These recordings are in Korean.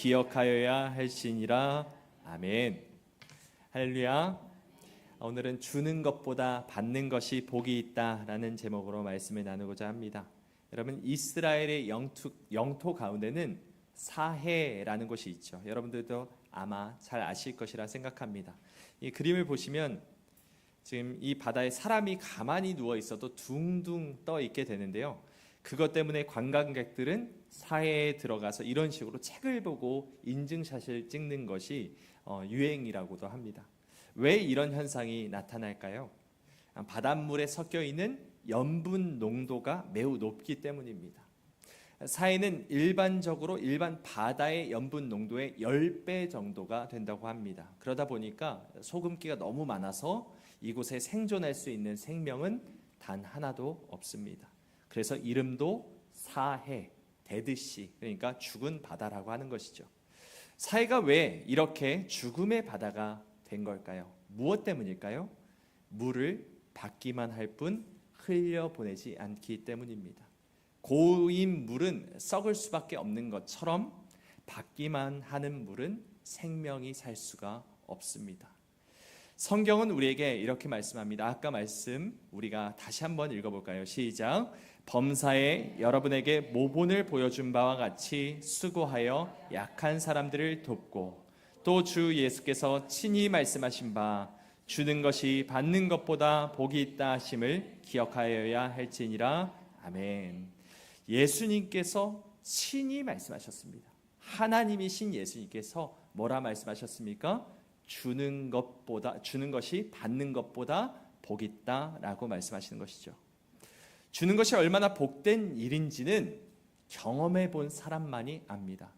기억하여야 할지니라. 아멘. 할렐루야. 오늘은 주는 것보다 받는 것이 복이 있다라는 제목으로 말씀을 나누고자 합니다. 여러분, 이스라엘의 영토 가운데는 사해라는 곳이 있죠. 여러분들도 아마 잘 아실 것이라 생각합니다. 이 그림을 보시면 지금 이 바다에 사람이 가만히 누워 있어도 둥둥 떠 있게 되는데요. 그것 때문에 관광객들은 사해에 들어가서 이런 식으로 책을 보고 인증샷을 찍는 것이 유행이라고도 합니다. 왜 이런 현상이 나타날까요? 바닷물에 섞여 있는 염분 농도가 매우 높기 때문입니다. 사해는 일반적으로 일반 바다의 염분 농도의 10배 정도가 된다고 합니다. 그러다 보니까 소금기가 너무 많아서 이곳에 생존할 수 있는 생명은 단 하나도 없습니다. 그래서 이름도 사해, 데드시, 그러니까 죽은 바다라고 하는 것이죠. 사해가 왜 이렇게 죽음의 바다가 된 걸까요? 무엇 때문일까요? 물을 받기만 할 뿐 흘려보내지 않기 때문입니다. 고인 물은 썩을 수밖에 없는 것처럼 받기만 하는 물은 생명이 살 수가 없습니다. 성경은 우리에게 이렇게 말씀합니다. 아까 말씀 우리가 다시 한번 읽어볼까요? 시작. 범사에 여러분에게 모본을 보여준 바와 같이 수고하여 약한 사람들을 돕고 또 주 예수께서 친히 말씀하신 바 주는 것이 받는 것보다 복이 있다 하심을 기억하여야 할지니라. 아멘. 예수님께서 친히 말씀하셨습니다. 하나님이신 예수님께서 뭐라 말씀하셨습니까? 주는 것이 받는 것보다 복이 있다라고 말씀하시는 것이죠. 주는 것이 얼마나 복된 일인지는 경험해 본 사람만이 압니다.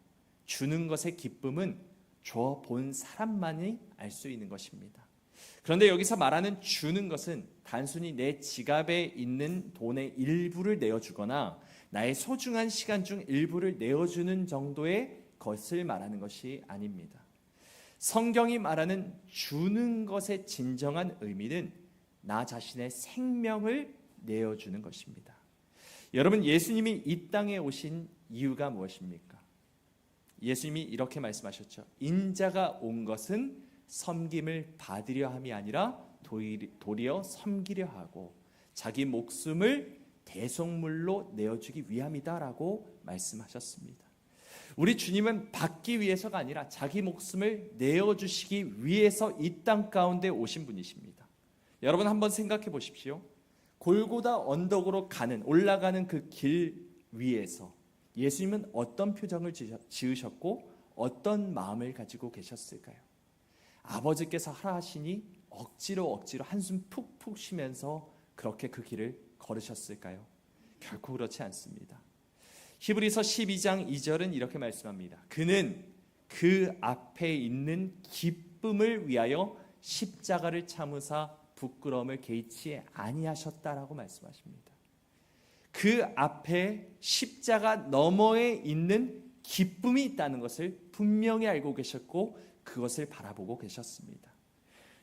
주는 것의 기쁨은 줘 본 사람만이 알 수 있는 것입니다. 그런데 여기서 말하는 주는 것은 단순히 내 지갑에 있는 돈의 일부를 내어주거나 나의 소중한 시간 중 일부를 내어주는 정도의 것을 말하는 것이 아닙니다. 성경이 말하는 주는 것의 진정한 의미는 나 자신의 생명을 내어주는 것입니다. 여러분, 예수님이 이 땅에 오신 이유가 무엇입니까? 예수님이 이렇게 말씀하셨죠. 인자가 온 것은 섬김을 받으려 함이 아니라 도리어 섬기려 하고 자기 목숨을 대속물로 내어주기 위함이다라고 말씀하셨습니다. 우리 주님은 받기 위해서가 아니라 자기 목숨을 내어주시기 위해서 이 땅 가운데 오신 분이십니다. 여러분 한번 생각해 보십시오. 골고다 언덕으로 올라가는 그 길 위에서 예수님은 어떤 표정을 지으셨고 어떤 마음을 가지고 계셨을까요? 아버지께서 하라 하시니 억지로 한숨 푹푹 쉬면서 그렇게 그 길을 걸으셨을까요? 결코 그렇지 않습니다. 히브리서 12장 2절은 이렇게 말씀합니다. 그는 그 앞에 있는 기쁨을 위하여 십자가를 참으사 부끄러움을 개의치 아니하셨다라고 말씀하십니다. 그 앞에 십자가 너머에 있는 기쁨이 있다는 것을 분명히 알고 계셨고 그것을 바라보고 계셨습니다.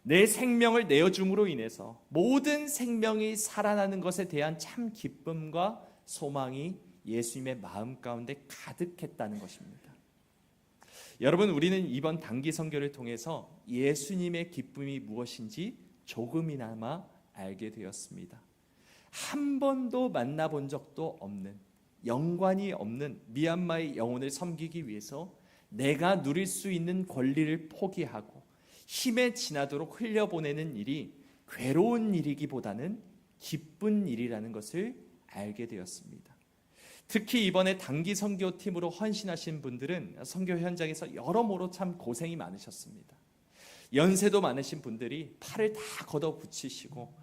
내 생명을 내어줌으로 인해서 모든 생명이 살아나는 것에 대한 참 기쁨과 소망이 예수님의 마음 가운데 가득했다는 것입니다. 여러분, 우리는 이번 단기 선교를 통해서 예수님의 기쁨이 무엇인지 조금이나마 알게 되었습니다. 한 번도 만나본 적도 없는, 연관이 없는 미얀마의 영혼을 섬기기 위해서 내가 누릴 수 있는 권리를 포기하고 힘에 지나도록 흘려보내는 일이 괴로운 일이기보다는 기쁜 일이라는 것을 알게 되었습니다. 특히 이번에 단기 선교팀으로 헌신하신 분들은 선교 현장에서 여러모로 참 고생이 많으셨습니다. 연세도 많으신 분들이 팔을 다 걷어붙이시고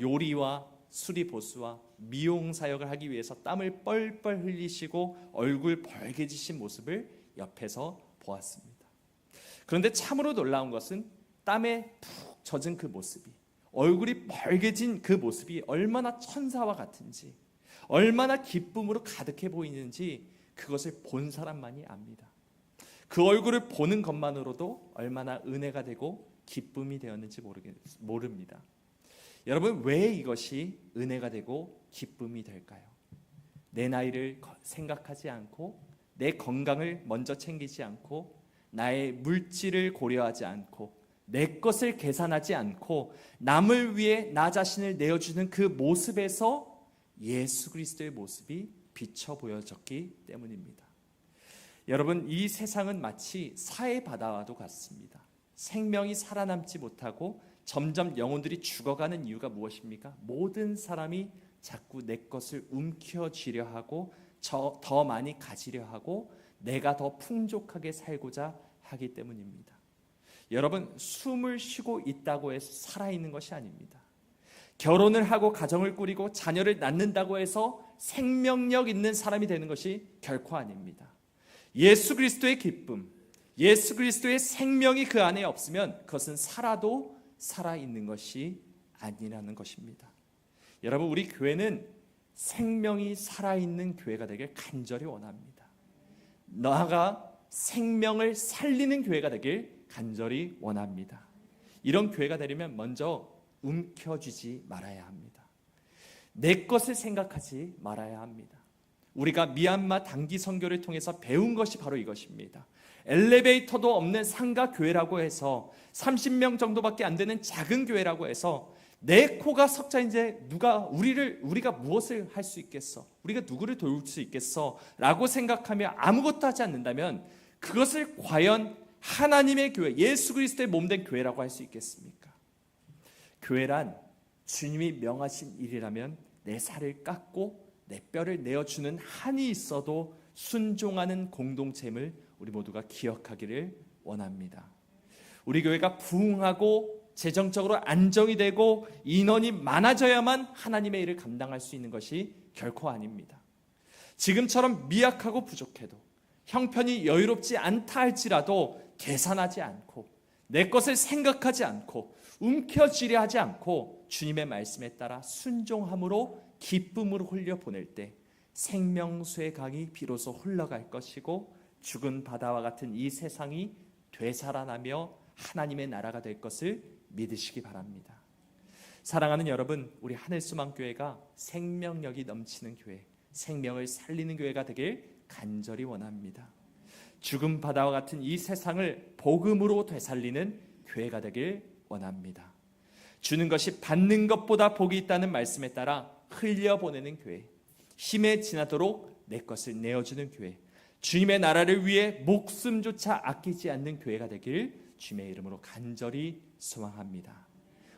요리와 수리보수와 미용 사역을 하기 위해서 땀을 뻘뻘 흘리시고 얼굴 벌개지신 모습을 옆에서 보았습니다. 그런데 참으로 놀라운 것은 땀에 푹 젖은 그 모습이, 얼굴이 벌개진 그 모습이 얼마나 천사와 같은지, 얼마나 기쁨으로 가득해 보이는지 그것을 본 사람만이 압니다. 그 얼굴을 보는 것만으로도 얼마나 은혜가 되고 기쁨이 되었는지 모릅니다. 여러분, 왜 이것이 은혜가 되고 기쁨이 될까요? 내 나이를 생각하지 않고 내 건강을 먼저 챙기지 않고 나의 물질을 고려하지 않고 내 것을 계산하지 않고 남을 위해 나 자신을 내어주는 그 모습에서 예수 그리스도의 모습이 비쳐 보여졌기 때문입니다. 여러분, 이 세상은 마치 사해 바다와도 같습니다. 생명이 살아남지 못하고 점점 영혼들이 죽어가는 이유가 무엇입니까? 모든 사람이 자꾸 내 것을 움켜쥐려 하고 더 많이 가지려 하고 내가 더 풍족하게 살고자 하기 때문입니다. 여러분, 숨을 쉬고 있다고 해서 살아있는 것이 아닙니다. 결혼을 하고 가정을 꾸리고 자녀를 낳는다고 해서 생명력 있는 사람이 되는 것이 결코 아닙니다. 예수 그리스도의 기쁨, 예수 그리스도의 생명이 그 안에 없으면 그것은 살아도 살아있는 것이 아니라는 것입니다. 여러분, 우리 교회는 생명이 살아있는 교회가 되길 간절히 원합니다. 나아가 생명을 살리는 교회가 되길 간절히 원합니다. 이런 교회가 되려면 먼저 움켜쥐지 말아야 합니다. 내 것을 생각하지 말아야 합니다. 우리가 미얀마 단기 선교를 통해서 배운 것이 바로 이것입니다. 엘리베이터도 없는 상가 교회라고 해서 30명 정도밖에 안 되는 작은 교회라고 해서 내 코가 석자인데 우리가 무엇을 할 수 있겠어? 우리가 누구를 도울 수 있겠어? 라고 생각하며 아무것도 하지 않는다면 그것을 과연 하나님의 교회, 예수 그리스도의 몸된 교회라고 할 수 있겠습니까? 교회란 주님이 명하신 일이라면 내 살을 깎고 내 뼈를 내어주는 한이 있어도 순종하는 공동체임을 우리 모두가 기억하기를 원합니다. 우리 교회가 부흥하고 재정적으로 안정이 되고 인원이 많아져야만 하나님의 일을 감당할 수 있는 것이 결코 아닙니다. 지금처럼 미약하고 부족해도 형편이 여유롭지 않다 할지라도 계산하지 않고 내 것을 생각하지 않고 움켜쥐려 하지 않고 주님의 말씀에 따라 순종함으로 기쁨으로 흘려보낼 때 생명수의 강이 비로소 흘러갈 것이고 죽은 바다와 같은 이 세상이 되살아나며 하나님의 나라가 될 것을 믿으시기 바랍니다. 사랑하는 여러분, 우리 하늘소망교회가 생명력이 넘치는 교회, 생명을 살리는 교회가 되길 간절히 원합니다. 죽은 바다와 같은 이 세상을 복음으로 되살리는 교회가 되길 원합니다. 주는 것이 받는 것보다 복이 있다는 말씀에 따라 흘려보내는 교회, 힘에 지나도록 내 것을 내어주는 교회, 주님의 나라를 위해 목숨조차 아끼지 않는 교회가 되길 주님의 이름으로 간절히 소망합니다.